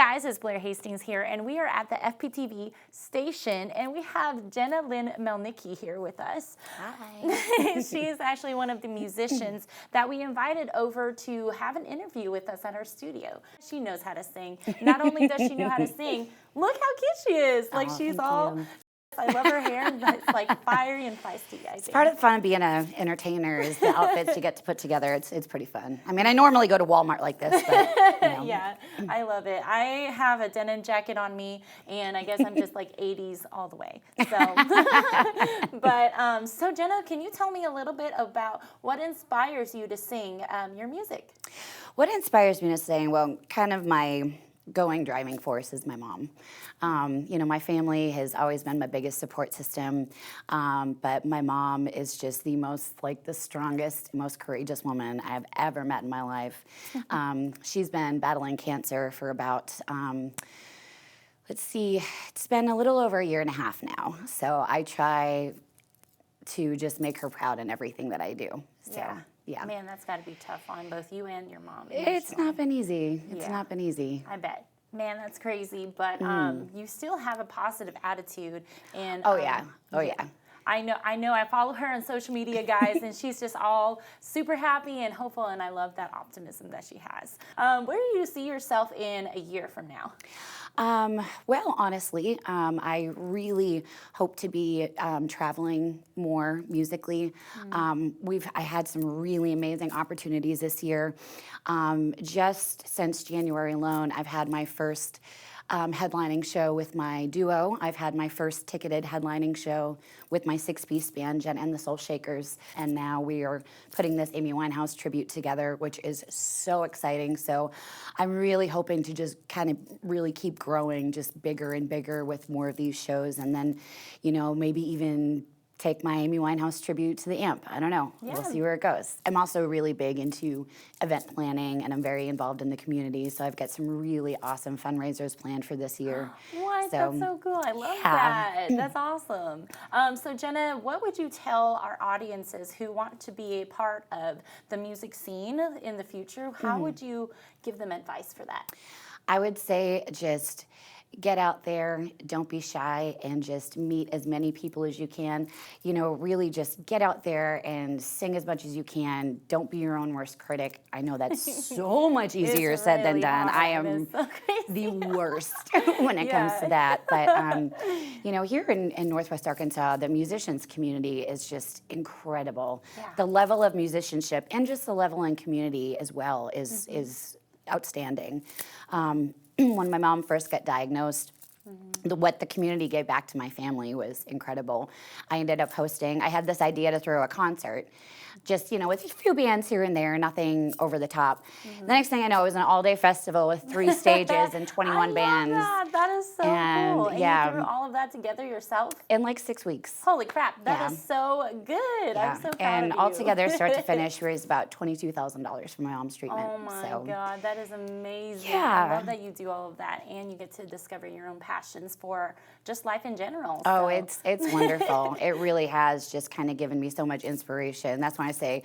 guys, it's Blaire Hastings here, and we are at the FPTV station, and we have Jenna Melnicki here with us. Hi. She is actually one of the musicians that we invited over to have an interview with us at our studio. She knows how to sing. Not only does she know how to sing, look how cute she is. Like, she's all... You. I love her hair. It's like fiery and feisty. It's part of the fun of being an entertainer is the outfits you get to put together. It's pretty fun. I mean, I normally go to Walmart like this, but you know. Yeah, I love it. I have a denim jacket on me, and I guess I'm just like 80s all the way. So, so Jenna, can you tell me a little bit about what inspires you to sing your music? What inspires me to sing? Well, kind of my driving force is my mom. You know, my family has always been my biggest support system, but my mom is just the strongest, most courageous woman I've ever met in my life. She's been battling cancer for about, let's see, it's been a little over a year and a half now. So I try to just make her proud in everything that I do. So. Yeah. Man, that's got to be tough on both you and your mom. It's not been easy. It's not been easy. I bet. Man, that's crazy. But you still have a positive attitude. And oh yeah. I know. I follow her on social media, guys, and she's just all super happy and hopeful, and I love that optimism that she has. Where do you see yourself in a year from now? Well, honestly, I really hope to be traveling more musically. I had some really amazing opportunities this year. Just since January alone, I've had my first headlining show with my duo. I've had my first ticketed headlining show with my 6-piece band, Jenna and the Soul Shakers, and now we are putting this Amy Winehouse tribute together, which is so exciting. So I'm really hoping to just kind of really keep growing, just bigger and bigger with more of these shows, and then, you know, maybe even take my Amy Winehouse tribute to the Amp. I don't know. Yeah. We'll see where it goes. I'm also really big into event planning, and I'm very involved in the community, so I've got some really awesome fundraisers planned for this year. What? That's so cool. I love that. That's awesome. So Jenna, what would you tell our audiences who want to be a part of the music scene in the future? How would you give them advice for that? I would say just get out there, don't be shy, and just meet as many people as you can. You know, really just get out there and sing as much as you can. Don't be your own worst critic. I know that's so much easier said than done. I am the worst when it comes to that. But, you know, here in Northwest Arkansas, the musicians community is just incredible. Yeah. The level of musicianship and just the level in community as well is outstanding. When my mom first got diagnosed, what the community gave back to my family was incredible. I ended up hosting, I had this idea to throw a concert, just, you know, with a few bands here and there, nothing over the top. The next thing I know, it was an all-day festival with 3 stages and 21 bands. That is so cool. And yeah, you threw all of that together yourself? In like 6 weeks. Holy crap, that is so good. Yeah. I'm so proud of and you. altogether, start to finish, raised about $22,000 for my mom's treatment. Oh my God, that is amazing. Yeah. I love that you do all of that, and you get to discover your own passions for just life in general. Oh, so. it's wonderful. It really has just kind of given me so much inspiration. That's when I say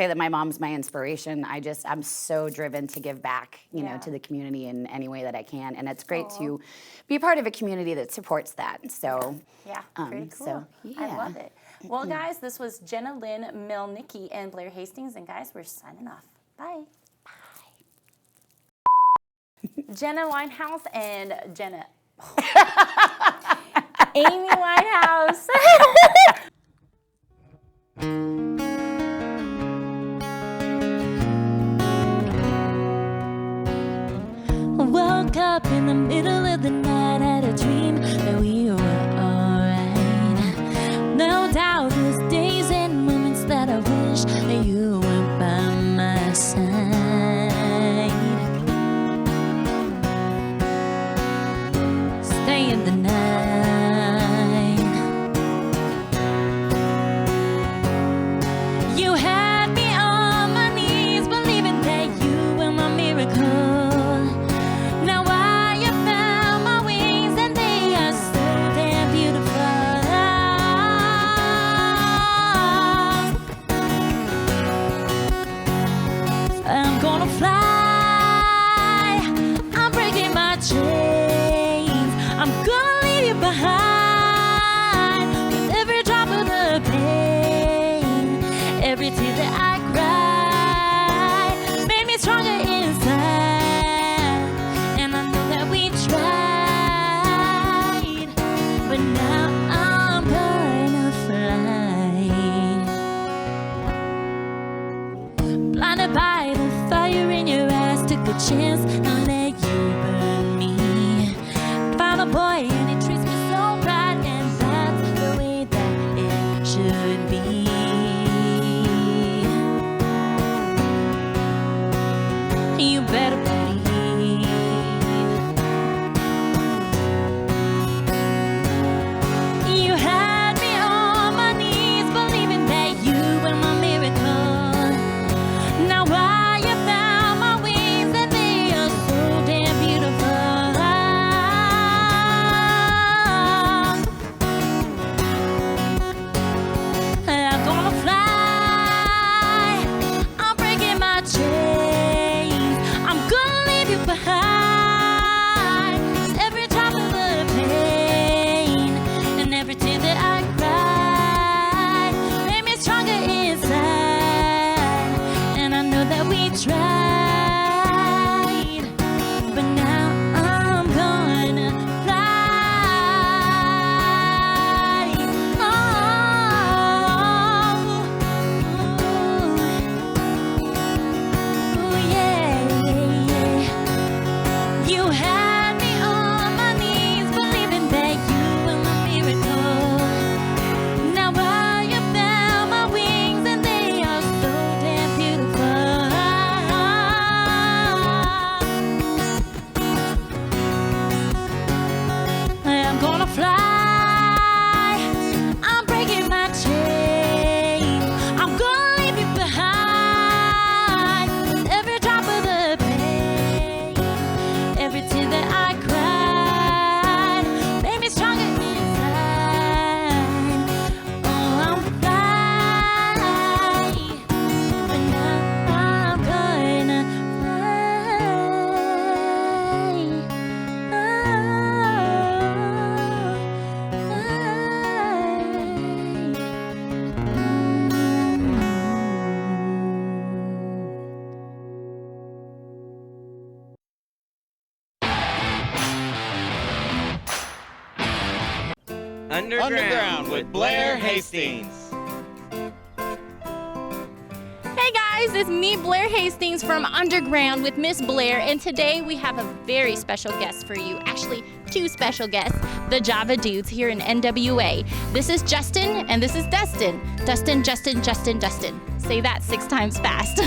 that my mom's my inspiration, I'm so driven to give back, you know, to the community in any way that I can. And it's great to be a part of a community that supports that. So yeah, pretty cool. So, yeah. I love it. Well, guys, this was Jenna Melnicki and Blaire Hastings, and guys, we're signing off. Bye. Jenna Winehouse and Jenna. Amy Winehouse. Woke up in the middle of the night, had a dream that we were alright. No doubt there's days and moments that I wish that you were by my side. Stay in the night. You had me on my knees, believing that you were my miracle. a chance, I'll let you burn me. Found a boy and he treats me so right, and that's the way that it should be. You better believe. You had me on my knees, believing that you were my miracle. Now I have found my wings, and they are so damn beautiful. I'm gonna fly. I'm breaking my chains. I'm gonna leave you behind. Every drop of the pain and every tear that I cried made me stronger inside. And I know that we tried, but now I'm gonna fly. Oh, yeah. You had me on my knees, believing that you were my miracle. Now I have found my wings, and they are so damn beautiful. I'm gonna fly. I'm breaking my chains. I'm gonna leave you behind. Every drop of the pain, every tear that I cried made me stronger inside. Oh, I'm fly, but now I'm gonna Underground with Blaire Hastings. Hey guys, it's me, Blaire Hastings from Underground with Miss Blaire, and today we have a very special guest for you. Actually, two special guests, the Java Dudes here in NWA. This is Justin and this is Dustin. Dustin, Justin, Justin, Dustin. Say that 6 times fast.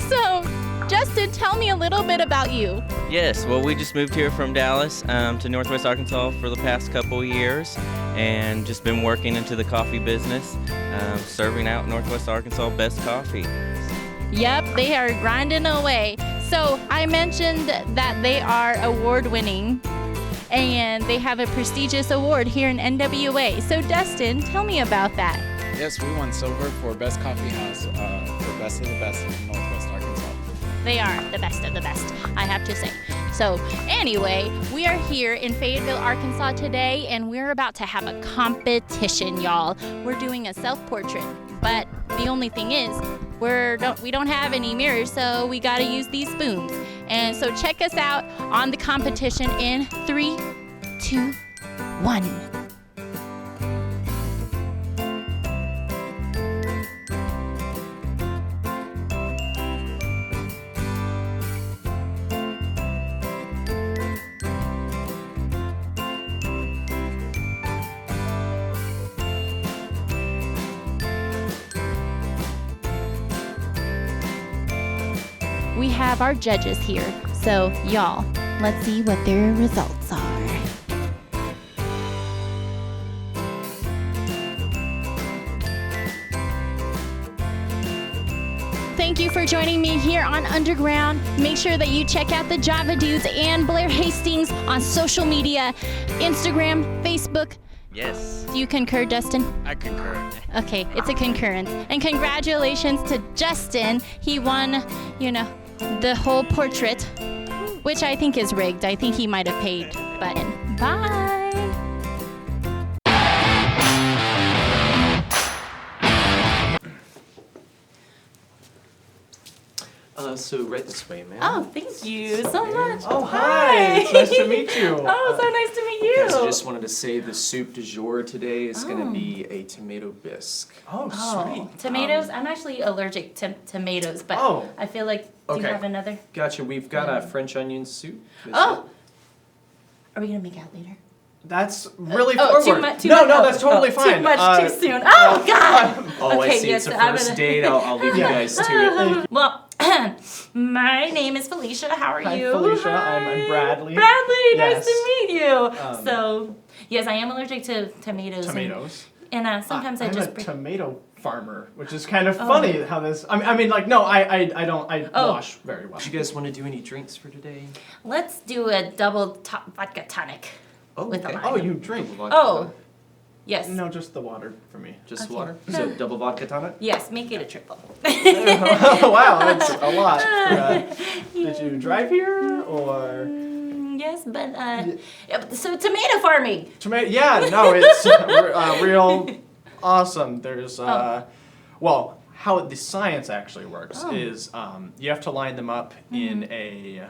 So, Justin, tell me a little bit about you. Yes, well, we just moved here from Dallas to Northwest Arkansas for the past couple years, and just been working into the coffee business, serving out Northwest Arkansas best coffee. Yep, they are grinding away. So I mentioned that they are award-winning, and they have a prestigious award here in NWA. So Dustin, tell me about that. Yes, we won silver for Best Coffee House for Best of the Best in Northwest Arkansas. They are the best of the best, I have to say. So anyway, we are here in Fayetteville, Arkansas today, and we're about to have a competition, y'all. We're doing a self-portrait, but the only thing is, we don't have any mirrors, so we gotta use these spoons. And so check us out on the competition in 3, 2, 1. We have our judges here, so y'all, let's see what their results are. Thank you for joining me here on Underground. Make sure that you check out the Java Dudes and Blaire Hastings on social media, Instagram, Facebook. Yes. Do you concur, Dustin? I concur. Okay, it's a concurrence. And congratulations to Justin. He won, the whole portrait, which I think is rigged. I think he might have paid. But bye. So right this way, man. Oh, thank you so much. Oh, hi. It's nice to meet you. Oh, so nice to meet you. Guys, I just wanted to say the soup du jour today is going to be a tomato bisque. Oh, sweet. Tomatoes? I'm actually allergic to tomatoes, but Oh. I feel like, do you Okay. have another? Gotcha. We've got a French onion soup. Oh! Are we going to make out later? That's really Oh, forward. too no, much. no, Oh, that's totally fine. Too much, too soon. Oh, God! Oh, I Okay, see. yes, It's a I'm first gonna- date. I'll leave you guys to it. Well, my name is Felicia. How are Hi, you? Felicia. I'm Bradley. Bradley, nice Yes. to meet you. So, yes, I am allergic to tomatoes. Tomatoes. And sometimes I I'm just a bring... tomato farmer, which is kind of funny how this. I mean, like, no, I don't. I wash very well. Do you guys want to do any drinks for today? Let's do a double vodka tonic. Oh, With a okay. lime. Oh, you drink? Oh, yes. No, just the water for me. Just Okay. water? So double vodka tonic? Yes, make it a triple. Oh, wow, that's a lot. Did you drive here or? Yes, but so tomato farming. Tomato? Yeah, no, it's real awesome. There's well, how the science actually works is you have to line them up in a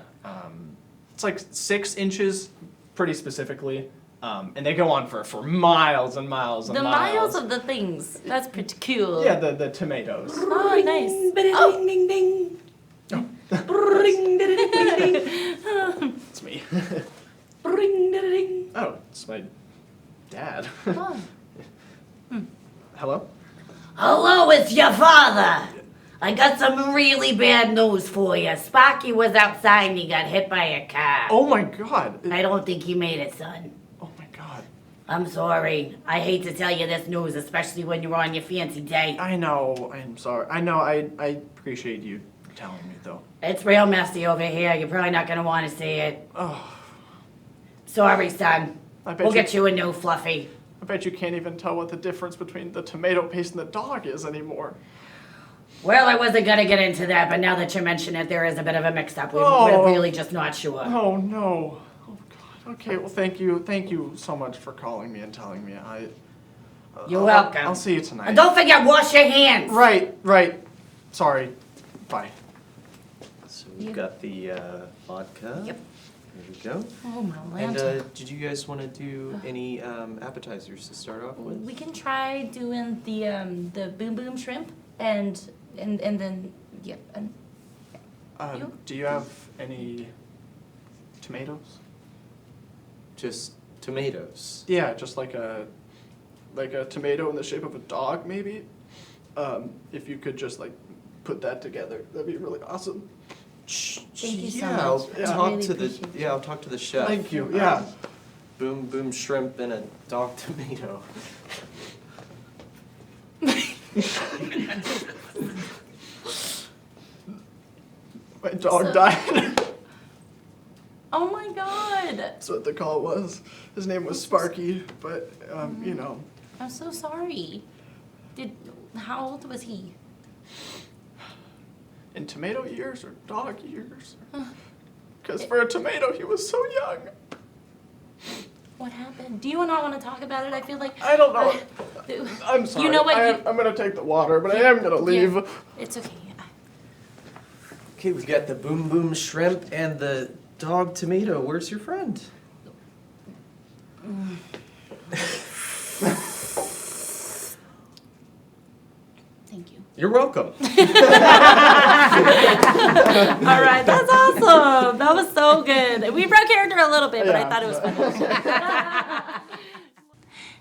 it's like 6 inches, pretty specifically, and they go on for miles and miles and The miles. miles of the things. That's pretty cool. Yeah, the tomatoes. Oh, nice. Oh, ding, ding. It's me. Ring, da, da, ding. Oh, it's my dad. Oh. Hello? Hello, it's your father. I got some really bad news for you. Sparky was outside and he got hit by a car. Oh my God. I don't think he made it, son. Oh my God. I'm sorry. I hate to tell you this news, especially when you're on your fancy date. I know. I'm sorry. I know. I appreciate you telling me though. It's real messy over here. You're probably not going to want to see it. Oh, Sorry, son. I bet We'll you. get you a new Fluffy. I bet you can't even tell what the difference between the tomato paste and the dog is anymore. Well, I wasn't going to get into that, but now that you mention it, there is a bit of a mix-up. We're really just not sure. Oh no. Oh God. Okay. Well, thank you. Thank you so much for calling me and telling me. You're welcome. I'll see you tonight. And don't forget, wash your hands. Right. Sorry. Bye. So we've got the vodka. Yep. There we go. Oh, my And land. did you guys want to do any appetizers to start off with? We can try doing the boom boom shrimp and then yep. And You? Do you have any tomatoes? Just tomatoes. Yeah, just like a tomato in the shape of a dog, maybe. If you could just like put that together, that'd be really awesome. Thank you so Yeah, much. I'll I talk really to the appreciate it. I'll talk to the chef. Thank you. Yeah. Boom boom shrimp and a dog tomato. My dog So- died. Oh my God! That's what the call was. His name was Sparky, but you know. I'm so sorry. How old was he? In tomato years or dog years? Because for a tomato, he was so young. What happened? Do you not want to talk about it? I feel like I don't know. I'm sorry. You know what? I'm gonna take the water, but I am gonna leave. Yeah, it's okay. Okay, we've got the boom boom shrimp and the dog tomato. Where's your friend? Thank you. You're welcome. All right, that's awesome. That was so good. We broke character a little bit, but I Yeah. thought it was fun.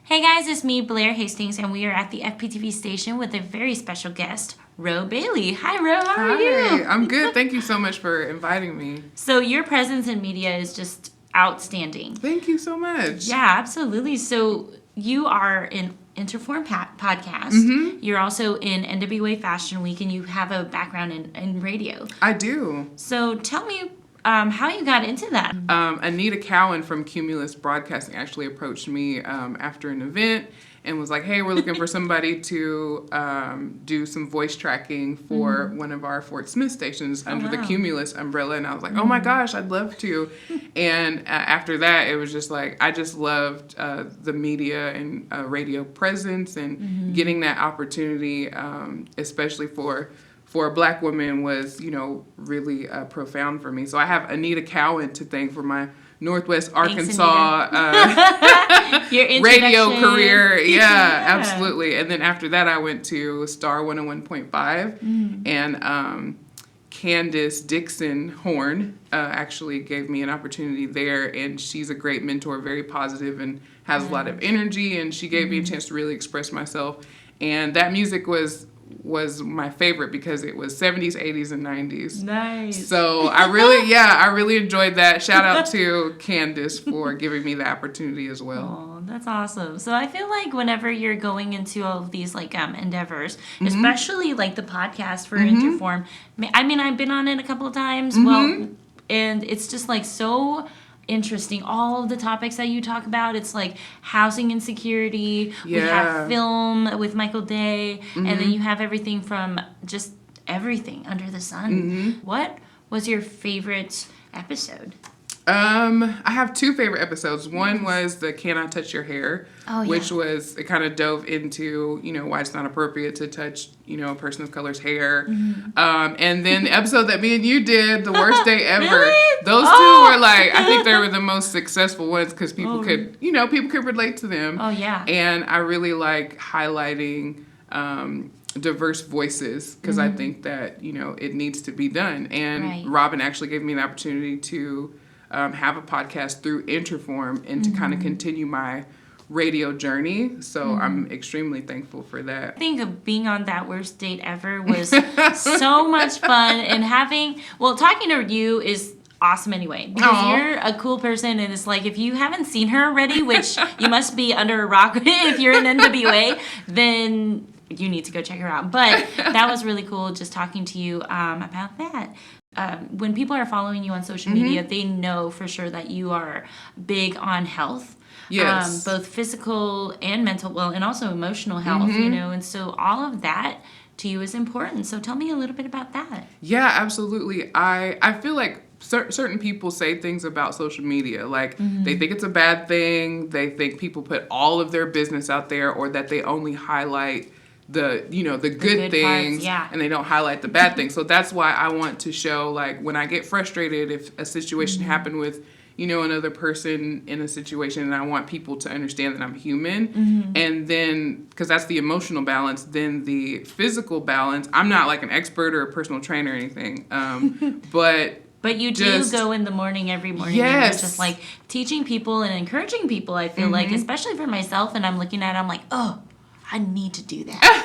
Hey guys, it's me, Blaire Hastings, and we are at the FPTV station with a very special guest, Ro Bailey. Hi, Ro. How are Hi, you? I'm good. Thank you so much for inviting me. So your presence in media is just outstanding. Thank you so much. Yeah, absolutely. So you are in Interform podcast. Mm-hmm. You're also in NWA Fashion Week, and you have a background in radio. I do. So tell me how you got into that. Anita Cowan from Cumulus Broadcasting actually approached me after an event and was like, hey, we're looking for somebody to do some voice tracking for one of our Fort Smith stations under the Cumulus umbrella. And I was like, oh my gosh, I'd love to. And after that, it was just like, I just loved the media and radio presence and getting that opportunity, especially for for a Black woman was, really profound for me. So I have Anita Cowan to thank for my Northwest Arkansas Your radio introduction. career. Yeah, absolutely. And then after that, I went to Star 101.5, and Candace Dixon Horn actually gave me an opportunity there, and she's a great mentor, very positive, and has a lot of energy, and she gave me a chance to really express myself. And that music was my favorite because it was 70s, 80s, and 90s. Nice. So I really enjoyed that. Shout out to Candace for giving me the opportunity as well. Oh, that's awesome. So I feel like whenever you're going into all of these endeavors, especially like the podcast for Interform, I mean, I've been on it a couple of times. Well, and it's just like so interesting. All of the topics that you talk about, it's like housing insecurity. We have film with Michael Day, and then you have everything from just everything under the sun. What was your favorite episode? I have two favorite episodes. One was the Can I Touch Your Hair, which was, it kind of dove into, why it's not appropriate to touch, a person of color's hair. And then the episode that me and you did, The Worst Day Ever. Really? Those two were I think they were the most successful ones because people could, people could relate to them. Oh, yeah. And I really like highlighting diverse voices because I think that, it needs to be done. And Robin actually gave me the opportunity to have a podcast through Interform and to kind of continue my radio journey. So I'm extremely thankful for that. I think of being on That Worst Date Ever was so much fun, and talking to you is awesome anyway, because you're a cool person, and it's like if you haven't seen her already, which you must be under a rock if you're in NWA, then you need to go check her out. But that was really cool just talking to you about that. When people are following you on social media, they know for sure that you are big on health. Yes. Both physical and mental, and also emotional health, and so all of that to you is important. So tell me a little bit about that. Yeah, absolutely. I feel like certain people say things about social media, they think it's a bad thing, they think people put all of their business out there, or that they only highlight the good things parts, and they don't highlight the bad things. So that's why I want to show, when I get frustrated if a situation happened with another person in a situation, and I want people to understand that I'm human. And then, because that's the emotional balance, then the physical balance, I'm not like an expert or a personal trainer or anything, but you do go in the morning every morning, and you're just teaching people and encouraging people, I feel like, especially for myself, and I'm looking at it, I'm like, oh, I need to do that.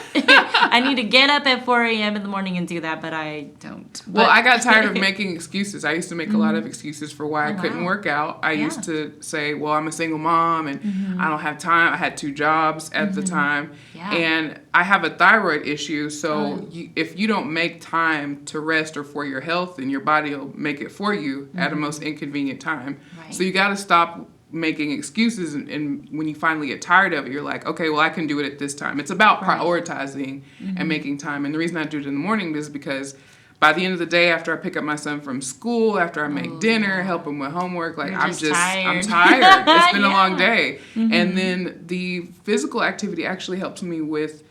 I need to get up at 4 a.m. in the morning and do that, but I don't. Well, I got tired of making excuses. I used to make a lot of excuses for why I couldn't work out. I used to say, well, I'm a single mom and I don't have time. I had 2 jobs at the time. Yeah. And I have a thyroid issue, so if you don't make time to rest or for your health, then your body will make it for you at a most inconvenient time. Right. So you got to stop making excuses, and when you finally get tired of it, you're like, okay, well, I can do it at this time. It's about prioritizing and making time. And the reason I do it in the morning is because by the end of the day, after I pick up my son from school, after I make dinner, help him with homework, I'm tired. It's been a long day. And then the physical activity actually helps me with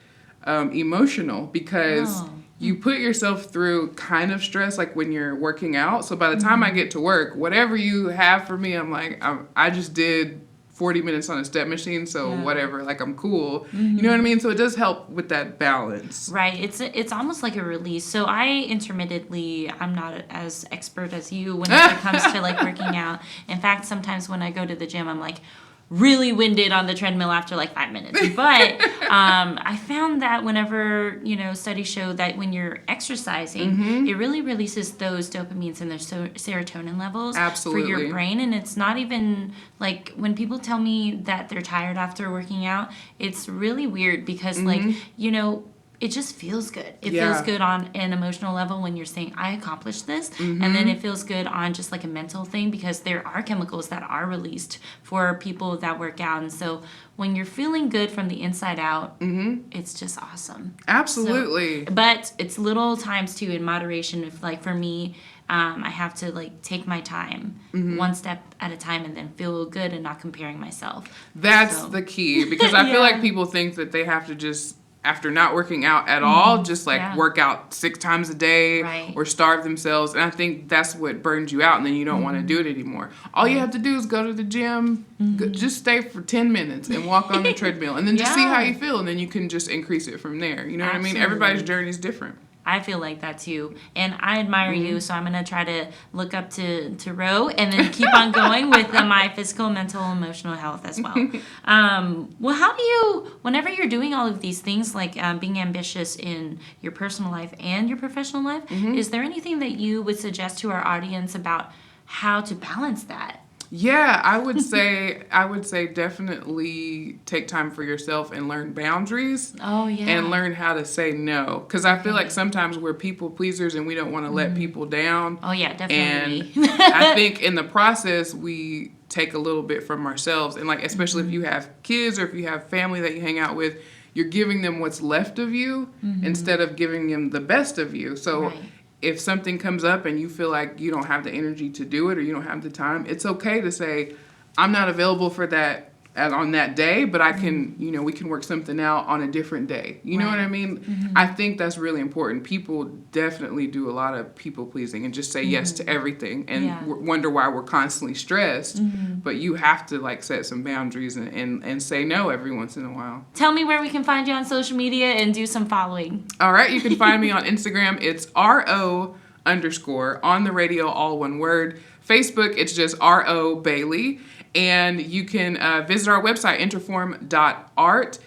emotional, because you put yourself through kind of stress, when you're working out. So by the time I get to work, whatever you have for me, I'm like, I just did 40 minutes on a step machine, so whatever, I'm cool. You know what I mean? So it does help with that balance. Right. It's almost like a release. So I'm not as expert as you when it comes to working out. In fact, sometimes when I go to the gym, I'm really winded on the treadmill after 5 minutes. But I found that whenever, studies show that when you're exercising, it really releases those dopamines and those serotonin levels for your brain. And it's not even when people tell me that they're tired after working out, it's really weird because it just feels good. It feels good on an emotional level when you're saying, I accomplished this. And then it feels good on just a mental thing, because there are chemicals that are released for people that work out. And so when you're feeling good from the inside out, it's just awesome. Absolutely. So, but it's little times too, in moderation. If for me, I have to take my time, one step at a time, and then feel good and not comparing myself. That's the key, because I feel like people think that they have to just after not working out at all, just like Yeah. work out 6 times a day Right. or starve themselves. And I think that's what burns you out, and then you don't want to do it anymore. All you have to do is go to the gym, just stay for 10 minutes and walk on the treadmill, and then just see how you feel, and then you can just increase it from there. You know what I mean? Everybody's journey is different. I feel like that too. And I admire you, so I'm going to try to look up to Ro and then keep on going with my physical, mental, emotional health as well. Well, how do you, whenever you're doing all of these things, like being ambitious in your personal life and your professional life, is there anything that you would suggest to our audience about how to balance that? Yeah, I would say definitely take time for yourself and learn boundaries. Oh, yeah. And learn how to say no. Because I feel like sometimes we're people pleasers and we don't want to let people down. Oh, yeah, definitely. And I think in the process, we take a little bit from ourselves. And like, especially if you have kids or if you have family that you hang out with, you're giving them what's left of you instead of giving them the best of you. So Right. if something comes up and you feel like you don't have the energy to do it or you don't have the time, it's okay to say, I'm not available for that on that day, but I can, we can work something out on a different day. You know what I mean? I think that's really important. People definitely do a lot of people pleasing and just say yes to everything and wonder why we're constantly stressed. But you have to like set some boundaries and say no every once in a while. Tell me where we can find you on social media and do some following. All right, you can find me on Instagram. It's RO_ on the radio, all one word. Facebook, it's just RO Bailey. And you can visit our website, interform.art.